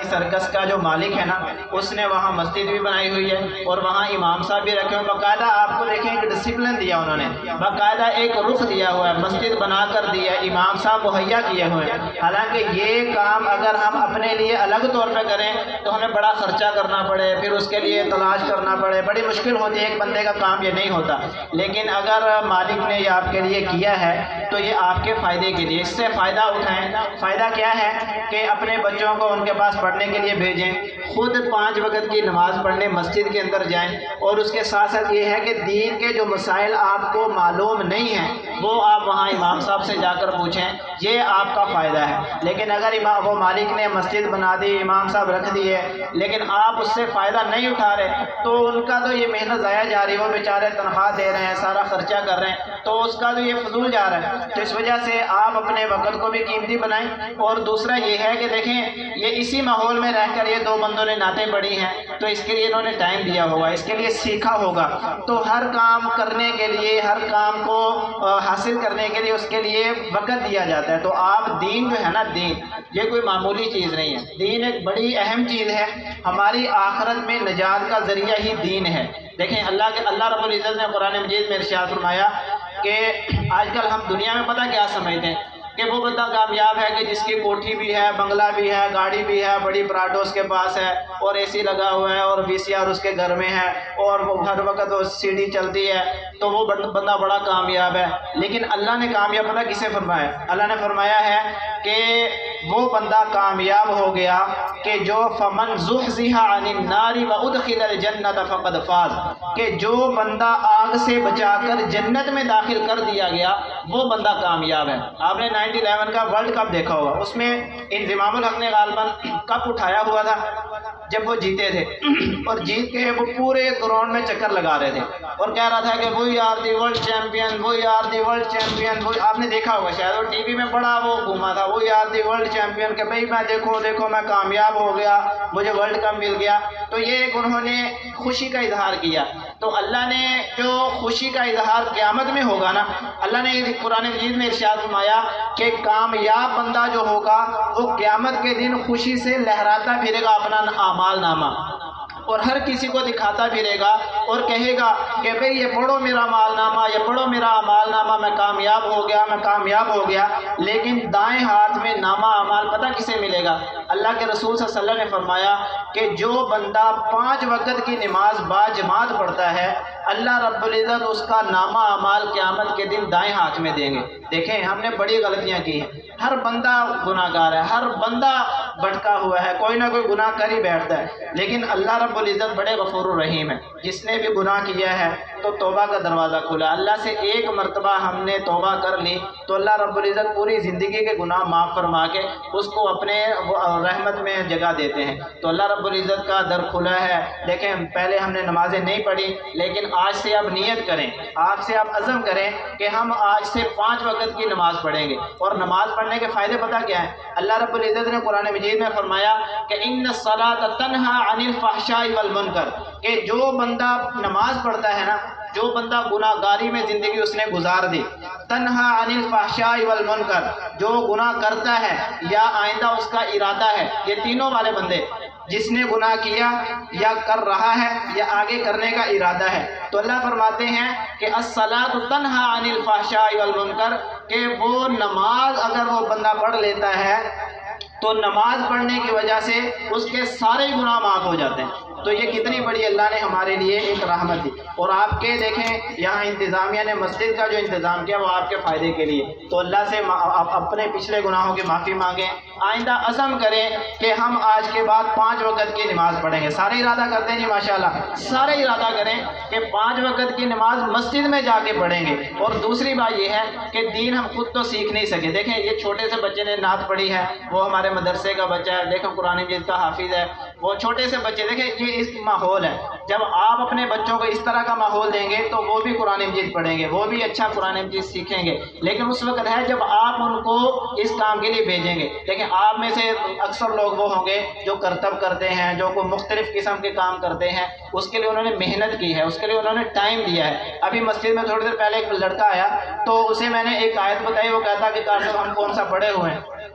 کی سرکس کا جو مالک ہے نا، اس نے وہاں مسجد بھی بنائی ہوئی ہے اور وہاں امام صاحب بھی رکھے ہوئے، باقاعدہ آپ کو دیکھیں ایک ڈسپلن دیا انہوں نے، باقاعدہ ایک رخ دیا ہوا ہے، مسجد بنا کر دیا ہے، امام صاحب مہیا کیے ہوئے ہیں۔ حالانکہ یہ کام اگر ہم اپنے لیے الگ طور پہ کریں تو ہمیں بڑا خرچہ کرنا پڑے، پھر اس کے لیے تلاش کرنا پڑے، بڑی مشکل ہوتی ہے، ایک بندے کا کام یہ نہیں ہوتا۔ لیکن اگر مالک نے یہ آپ کے لیے کیا ہے تو یہ آپ کے فائدے کے لیے، اس سے فائدہ اٹھائیں۔ فائدہ کیا ہے کہ اپنے بچوں کو ان کے پاس پڑھنے کے لیے بھیجیں، خود 5 وقت کی نماز پڑھنے مسجد کے اندر جائیں، اور اس کے ساتھ ساتھ یہ ہے کہ دین کے جو مسائل آپ کو معلوم نہیں ہیں وہ آپ وہاں امام صاحب سے جا کر پوچھیں، یہ آپ کا فائدہ ہے۔ لیکن اگر وہ مالک نے مسجد بنا دی، امام صاحب رکھ دیے، لیکن آپ اس سے فائدہ نہیں اٹھا رہے تو ان کا تو یہ محنت ضائع جا رہی ہے، وہ بیچارے تنخواہ دے رہے ہیں، سارا خرچہ کر رہے ہیں، تو اس کا تو یہ فضول جا رہا ہے۔ تو اس وجہ سے آپ اپنے وقت کو بھی قیمتی بنائیں، اور دوسرا یہ ہے کہ دیکھیں یہ اسی ماحول میں رہ کر یہ 2 بندوں نے نعتیں پڑھی ہیں، تو اس کے لیے انہوں نے ٹائم دیا ہوگا، اس کے لیے سیکھا ہوگا، تو ہر کام کرنے کے لیے، ہر کام کو حاصل کرنے کے لیے اس کے لیے وقت دیا جاتا ہے۔ تو آپ دین جو ہے نا، دین یہ کوئی معمولی چیز نہیں ہے، دین ایک بڑی اہم چیز ہے، ہماری آخرت میں نجات کا ذریعہ ہی دین ہے۔ دیکھیں اللہ رب العزت نے قرآن مجید میں ارشاد فرمایا کہ آج کل ہم دنیا میں پتہ کیا سمجھتے ہیں کہ وہ بندہ کامیاب ہے کہ جس کی کوٹھی بھی ہے، بنگلہ بھی ہے، گاڑی بھی ہے، بڑی پراڈو اس کے پاس ہے، اور اے سی لگا ہوا ہے، اور وی سی آر اس کے گھر میں ہے، اور وہ ہر وقت وہ سی ڈی چلتی ہے، تو وہ بندہ بڑا کامیاب ہے۔ لیکن اللہ نے کامیاب پتہ کسے فرمایا؟ اللہ نے فرمایا ہے کہ وہ بندہ کامیاب ہو گیا کہ جو فمن زحزح عن النار وادخل الجنۃ فقد فاز، کہ جو بندہ آگ سے بچا کر جنت میں داخل کر دیا گیا وہ بندہ کامیاب ہے۔ آپ نے 9/11 کا ورلڈ کپ دیکھا ہوگا، اس میں انضمام الحق نے غالباً کپ اٹھایا ہوا تھا جب وہ جیتے تھے، اور جیت کے وہ پورے گراؤنڈ میں چکر لگا رہے تھے اور کہہ رہا تھا کہ we are the world champion, we are the world champion. وہ آپ نے دیکھا ہوگا شاید، وہ ٹی وی میں بڑا وہ گھوما تھا، we are the world champion, کہ بھئی میں دیکھو میں کامیاب ہو گیا، مجھے ورلڈ کپ مل گیا۔ تو یہ ایک انہوں نے خوشی کا اظہار کیا۔ تو اللہ نے جو خوشی کا اظہار قیامت میں ہوگا نا، اللہ نے قرآن مجید میں ارشاد فرمایا کہ کامیاب بندہ جو ہوگا وہ قیامت کے دن خوشی سے لہراتا پھرے گا اپنا اعمال نامہ، اور ہر کسی کو دکھاتا پھرے گا اور کہے گا کہ بھئی یہ پڑھو میرا اعمال نامہ، یہ پڑھو میرا اعمال نامہ، میں کامیاب ہو گیا، میں کامیاب ہو گیا۔ لیکن دائیں ہاتھ میں نامہ اعمال پتہ کسے ملے گا؟ اللہ کے رسول صلی اللہ علیہ وسلم نے فرمایا کہ جو بندہ 5 وقت کی نماز باجماعت پڑھتا ہے، اللہ رب العزت اس کا نامہ اعمال قیامت کے دن دائیں ہاتھ میں دیں گے۔ دیکھیں ہم نے بڑی غلطیاں کی ہیں، ہر بندہ گناہ گار ہے، ہر بندہ بھٹکا ہوا ہے، کوئی نہ کوئی گناہ کر ہی بیٹھتا ہے، لیکن اللہ رب العزت بڑے غفور الرحیم ہے۔ جس نے بھی گناہ کیا ہے تو توبہ کا دروازہ کھلا، اللہ سے ایک مرتبہ ہم نے توبہ کر لی تو اللہ رب العزت پوری زندگی کے گناہ معاف فرما کے اس کو اپنے رحمت میں جگہ دیتے ہیں۔ تو اللہ رب العزت کا در کھلا ہے۔ دیکھیں پہلے ہم نے نمازیں نہیں پڑھی، لیکن آج سے آپ نیت کریں، آج سے آپ عزم کریں کہ ہم آج سے 5 وقت کی نماز پڑھیں گے۔ اور نماز پڑھنے کے فائدے پتہ کیا ہے؟ اللہ رب العزت نے قرآن مجید میں فرمایا کہ ان الصلاۃ تنہی عن الفحشاء والمنکر، کہ جو بندہ نماز پڑھتا ہے نا، جو بندہ گناہ گاری میں زندگی اس نے گزار دی، تنہا عن الفحشاء والمنکر، جو گناہ کرتا ہے یا آئندہ اس کا ارادہ ہے، یہ تینوں والے بندے، جس نے گناہ کیا یا کر رہا ہے یا آگے کرنے کا ارادہ ہے، تو اللہ فرماتے ہیں کہ الصلاۃ تنہا عن الفحشاء والمنکر، کہ وہ نماز اگر وہ بندہ پڑھ لیتا ہے تو نماز پڑھنے کی وجہ سے اس کے سارے گناہ معاف ہو جاتے ہیں۔ تو یہ کتنی بڑی اللہ نے ہمارے لیے ایک رحمت دی۔ اور آپ کے دیکھیں یہاں انتظامیہ نے مسجد کا جو انتظام کیا وہ آپ کے فائدے کے لیے، تو اللہ سے اپنے پچھلے گناہوں کی معافی مانگیں، آئندہ عزم کریں کہ ہم آج کے بعد 5 وقت کی نماز پڑھیں گے۔ سارے ارادہ کرتے ہیں جی ماشاءاللہ، سارے ارادہ کریں کہ 5 وقت کی نماز مسجد میں جا کے پڑھیں گے۔ اور دوسری بات یہ ہے کہ دین ہم خود تو سیکھ نہیں سکے۔ دیکھیں یہ چھوٹے سے بچے نے نعت پڑھی ہے، وہ ہمارے مدرسے کا بچہ ہے، دیکھو قرآن مجید کا حافظ ہے، وہ چھوٹے سے بچے، دیکھیں یہ اس ماحول ہے۔ جب آپ اپنے بچوں کو اس طرح کا ماحول دیں گے تو وہ بھی قرآن مجید پڑھیں گے، وہ بھی اچھا قرآن مجید سیکھیں گے۔ لیکن اس وقت ہے جب آپ ان کو اس کام کے لیے بھیجیں گے۔ دیکھیں آپ میں سے اکثر لوگ وہ ہوں گے جو کرتب کرتے ہیں، جو کوئی مختلف قسم کے کام کرتے ہیں، اس کے لیے انہوں نے محنت کی ہے، اس کے لیے انہوں نے ٹائم دیا ہے۔ ابھی مسجد میں تھوڑی دیر پہلے ایک لڑکا آیا تو اسے میں نے ایک آیت بتائی، وہ کہتا کہ کاش ہم کون سا پڑھے ہوئے ہیں،